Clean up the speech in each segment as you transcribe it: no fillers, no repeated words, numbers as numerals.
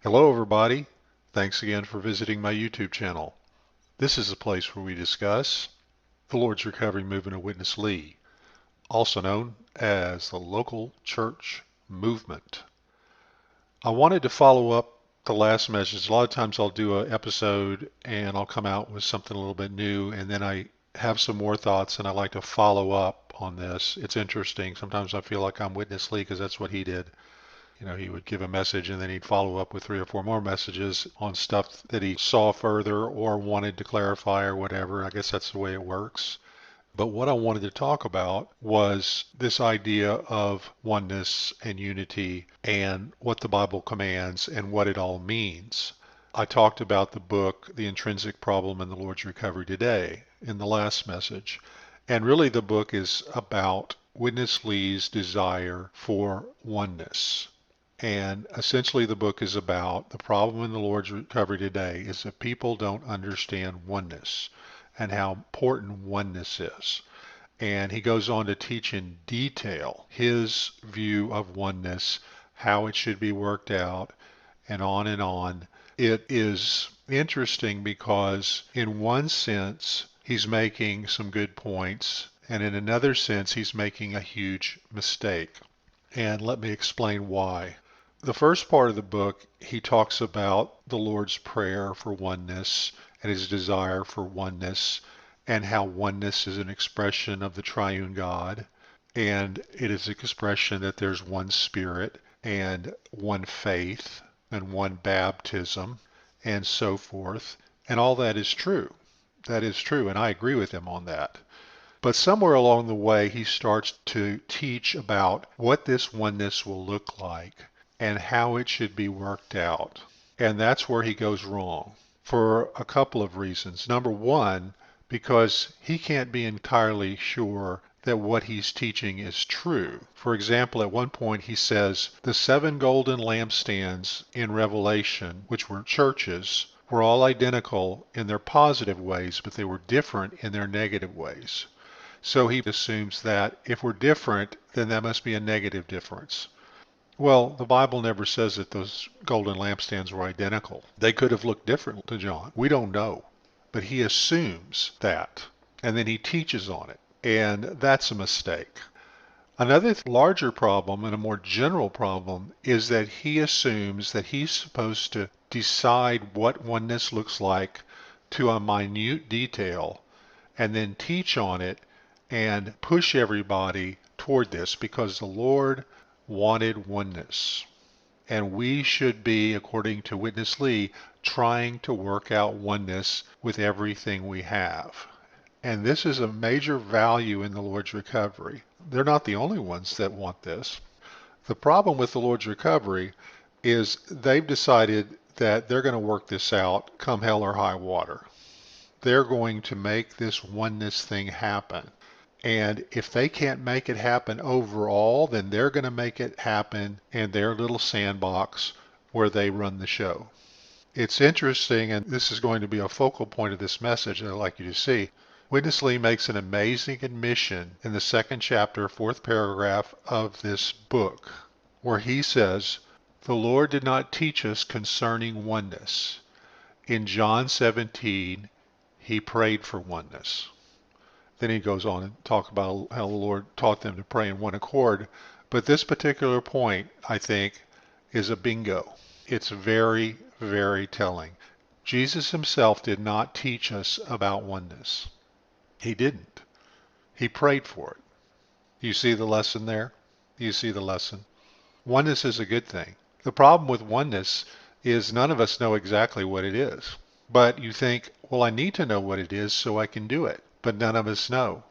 Hello everybody. Thanks again for visiting my YouTube channel. This is a place where we discuss the Lord's Recovery Movement of Witness Lee, also known as the local church movement. I wanted to follow up the last message. A lot of times I'll do an episode and I'll come out with something a little bit new, and then I have some more thoughts and I like to follow up on this. It's interesting. Sometimes I feel like I'm Witness Lee because that's what he did. He would give a message and then he'd follow up with 3 or 4 more messages on stuff that he saw further or wanted to clarify or whatever. I guess that's the way it works. But what I wanted to talk about was this idea of oneness and unity and what the Bible commands and what it all means. I talked about the book, The Intrinsic Problem in the Lord's Recovery Today, in the last message. And really the book is about Witness Lee's desire for oneness. And essentially the book is about the problem in the Lord's Recovery Today is that people don't understand oneness and how important oneness is. And he goes on to teach in detail his view of oneness, how it should be worked out, and on and on. It is interesting because in one sense, he's making some good points, and in another sense, he's making a huge mistake. And let me explain why. The first part of the book, he talks about the Lord's prayer for oneness and his desire for oneness and how oneness is an expression of the triune God, and it is an expression that there's one spirit and one faith and one baptism and so forth. And all that is true. That is true, and I agree with him on that. But somewhere along the way, he starts to teach about what this oneness will look like and how it should be worked out. And that's where he goes wrong for a couple of reasons. Number one, because he can't be entirely sure that what he's teaching is true. For example, at one point he says the 7 golden lampstands in Revelation, which were churches, were all identical in their positive ways, but they were different in their negative ways. So he assumes that if we're different, then that must be a negative difference. Well, the Bible never says that those golden lampstands were identical. They could have looked different to John. We don't know. But he assumes that, and then he teaches on it. And that's a mistake. Another larger problem and a more general problem is that he assumes that he's supposed to decide what oneness looks like to a minute detail and then teach on it and push everybody toward this because the Lord wanted oneness. And we should be, according to Witness Lee, trying to work out oneness with everything we have. And this is a major value in the Lord's Recovery. They're not the only ones that want this. The problem with the Lord's Recovery is they've decided that they're going to work this out come hell or high water. They're going to make this oneness thing happen. And if they can't make it happen overall, then they're going to make it happen in their little sandbox where they run the show. It's interesting, and this is going to be a focal point of this message that I'd like you to see. Witness Lee makes an amazing admission in the 2nd chapter, 4th paragraph of this book, where he says, "The Lord did not teach us concerning oneness. In John 17, he prayed for oneness." Then he goes on and talk about how the Lord taught them to pray in one accord. But this particular point, I think, is a bingo. It's very, very telling. Jesus himself did not teach us about oneness. He didn't. He prayed for it. You see the lesson there? You see the lesson? Oneness is a good thing. The problem with oneness is none of us know exactly what it is. But you think, well, I need to know what it is so I can do it. But none of us know.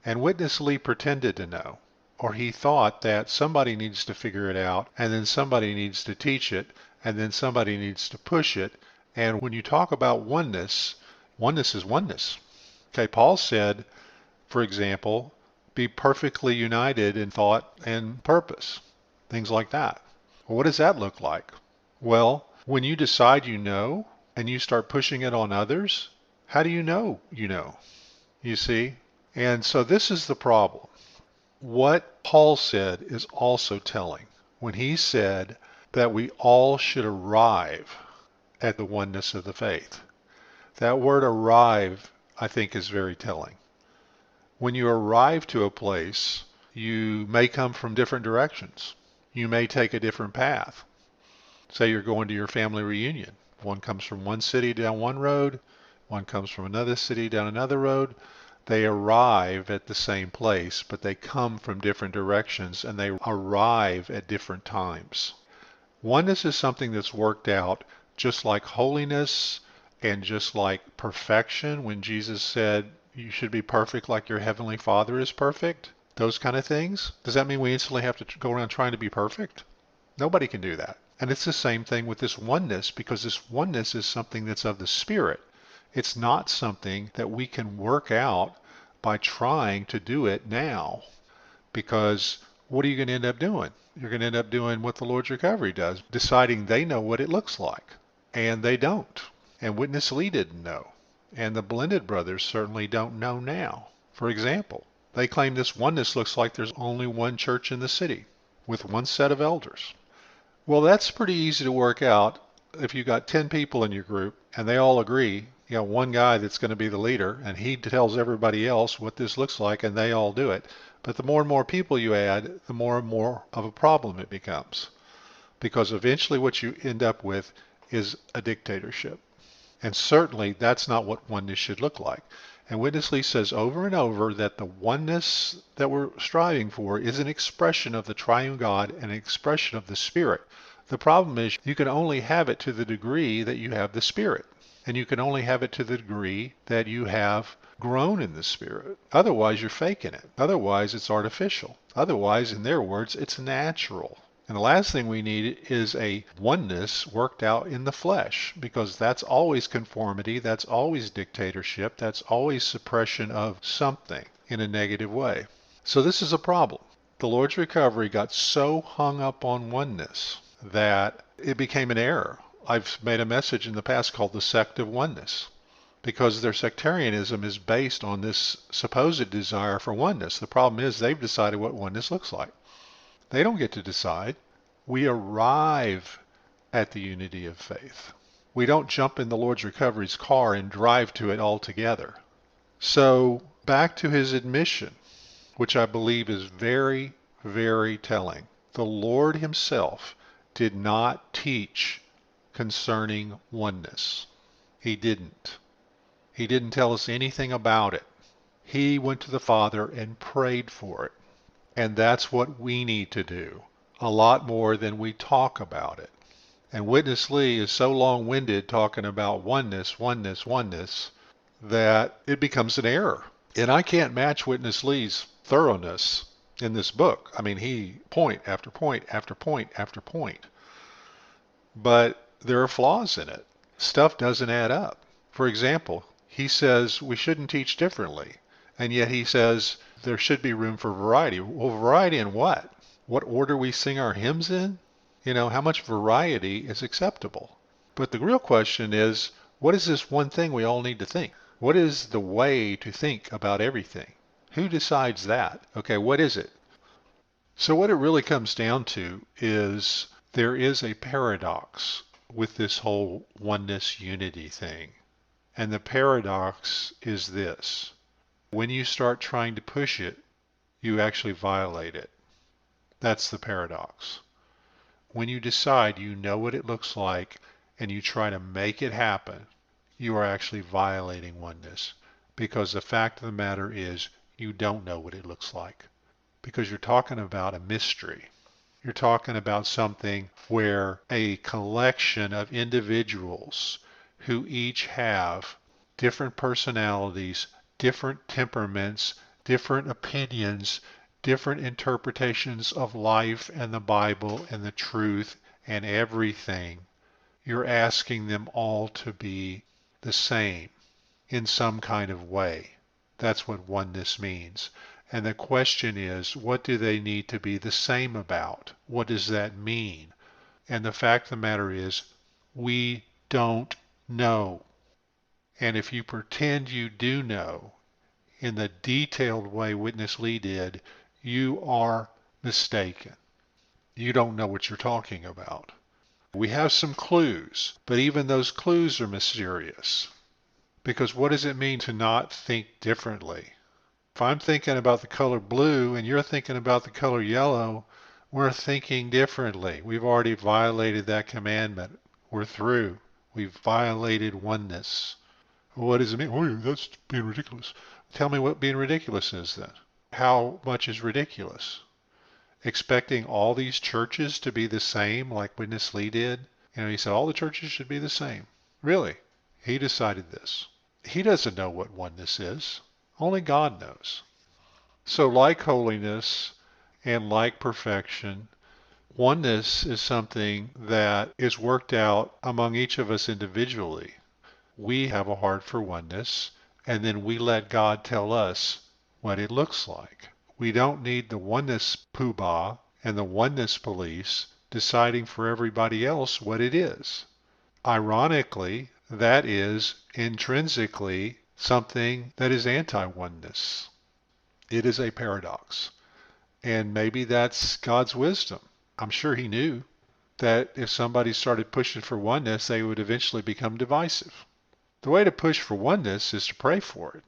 And Witness Lee pretended to know. Or he thought that somebody needs to figure it out, and then somebody needs to teach it, and then somebody needs to push it. And when you talk about oneness, oneness is oneness. Okay, Paul said, for example, be perfectly united in thought and purpose. Things like that. Well, what does that look like? Well, when you decide you know, and you start pushing it on others, how do you know you know? You see? And so this is the problem. What Paul said is also telling. When he said, that we all should arrive at the oneness of the faith. That word arrive, I think, is very telling. When you arrive to a place, you may come from different directions. You may take a different path. Say you're going to your family reunion. One comes from one city down one road, one comes from another city down another road. They arrive at the same place, but they come from different directions and they arrive at different times. Oneness is something that's worked out just like holiness and just like perfection. When Jesus said, you should be perfect like your heavenly Father is perfect, those kind of things. Does that mean we instantly have to go around trying to be perfect? Nobody can do that. And it's the same thing with this oneness, because this oneness is something that's of the Spirit. It's not something that we can work out by trying to do it now, because what are you going to end up doing? You're going to end up doing what the Lord's Recovery does, deciding they know what it looks like, and they don't. And Witness Lee didn't know. And the Blended Brothers certainly don't know now. For example, they claim this oneness looks like there's only one church in the city with one set of elders. Well, that's pretty easy to work out if you got 10 people in your group and they all agree. You know, one guy that's going to be the leader and he tells everybody else what this looks like and they all do it. But the more and more people you add, the more and more of a problem it becomes. Because eventually what you end up with is a dictatorship. And certainly that's not what oneness should look like. And Witness Lee says over and over that the oneness that we're striving for is an expression of the triune God and an expression of the Spirit. The problem is you can only have it to the degree that you have the Spirit. And you can only have it to the degree that you have grown in the Spirit. Otherwise, you're faking it. Otherwise, it's artificial. Otherwise, in their words, it's natural. And the last thing we need is a oneness worked out in the flesh, because that's always conformity, that's always dictatorship, that's always suppression of something in a negative way. So this is a problem. The Lord's Recovery got so hung up on oneness that it became an error. I've made a message in the past called the sect of oneness, because their sectarianism is based on this supposed desire for oneness. The problem is they've decided what oneness looks like. They don't get to decide. We arrive at the unity of faith. We don't jump in the Lord's Recovery's car and drive to it all together. So back to his admission, which I believe is very, very telling. The Lord himself did not teach concerning oneness. He didn't. He didn't tell us anything about it. He went to the Father and prayed for it. And that's what we need to do, a lot more than we talk about it. And Witness Lee is so long-winded talking about oneness, oneness, oneness, that it becomes an error. And I can't match Witness Lee's thoroughness in this book. I mean, he point after point after point after point. But there are flaws in it. Stuff doesn't add up. For example, he says we shouldn't teach differently. And yet he says there should be room for variety. Well, variety in what? What order we sing our hymns in? You know, how much variety is acceptable? But the real question is, what is this one thing we all need to think? What is the way to think about everything? Who decides that? Okay, what is it? So what it really comes down to is there is a paradox with this whole oneness unity thing. And the paradox is this. When you start trying to push it, you actually violate it. That's the paradox. When you decide you know what it looks like and you try to make it happen, you are actually violating oneness. Because the fact of the matter is you don't know what it looks like. Because you're talking about a mystery. You're talking about something where a collection of individuals who each have different personalities, different temperaments, different opinions, different interpretations of life and the Bible and the truth and everything. You're asking them all to be the same in some kind of way. That's what oneness means. And the question is, what do they need to be the same about? What does that mean? And the fact of the matter is, we don't know. And if you pretend you do know, in the detailed way Witness Lee did, you are mistaken. You don't know what you're talking about. We have some clues, but even those clues are mysterious. Because what does it mean to not think differently? If I'm thinking about the color blue and you're thinking about the color yellow, we're thinking differently. We've already violated that commandment. We're through. We've violated oneness. What does it mean? Oh, that's being ridiculous. Tell me what being ridiculous is then. How much is ridiculous? Expecting all these churches to be the same like Witness Lee did? He said all the churches should be the same. Really? He decided this. He doesn't know what oneness is. Only God knows. So like holiness and like perfection, oneness is something that is worked out among each of us individually. We have a heart for oneness, and then we let God tell us what it looks like. We don't need the oneness poobah and the oneness police deciding for everybody else what it is. Ironically, that is intrinsically something that is anti-oneness. It is a paradox. And maybe that's God's wisdom. I'm sure he knew that if somebody started pushing for oneness, they would eventually become divisive. The way to push for oneness is to pray for it.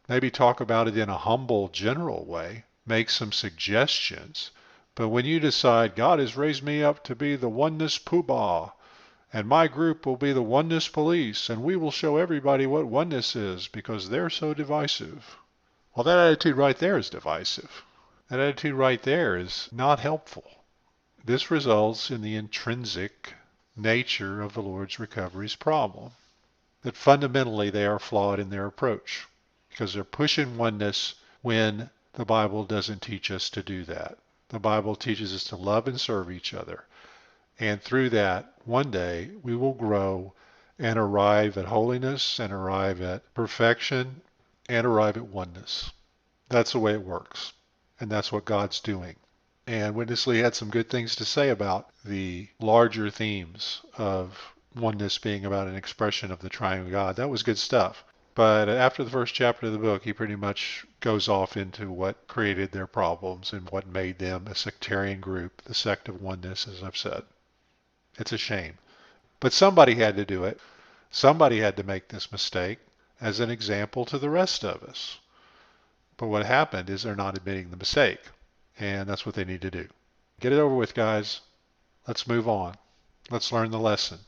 Maybe talk about it in a humble, general way. Make some suggestions. But when you decide, God has raised me up to be the oneness poobah, and my group will be the oneness police, and we will show everybody what oneness is because they're so divisive. Well, that attitude right there is divisive. That attitude right there is not helpful. This results in the intrinsic nature of the Lord's recovery's problem. That fundamentally they are flawed in their approach because they're pushing oneness when the Bible doesn't teach us to do that. The Bible teaches us to love and serve each other. And through that, one day we will grow and arrive at holiness and arrive at perfection and arrive at oneness. That's the way it works. And that's what God's doing. And Witness Lee had some good things to say about the larger themes of oneness being about an expression of the triune God. That was good stuff. But after the first chapter of the book, he pretty much goes off into what created their problems and what made them a sectarian group, the sect of oneness, as I've said. It's a shame. But somebody had to do it. Somebody had to make this mistake as an example to the rest of us. But what happened is they're not admitting the mistake. And that's what they need to do. Get it over with, guys. Let's move on. Let's learn the lesson.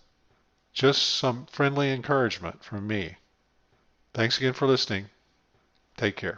Just some friendly encouragement from me. Thanks again for listening. Take care.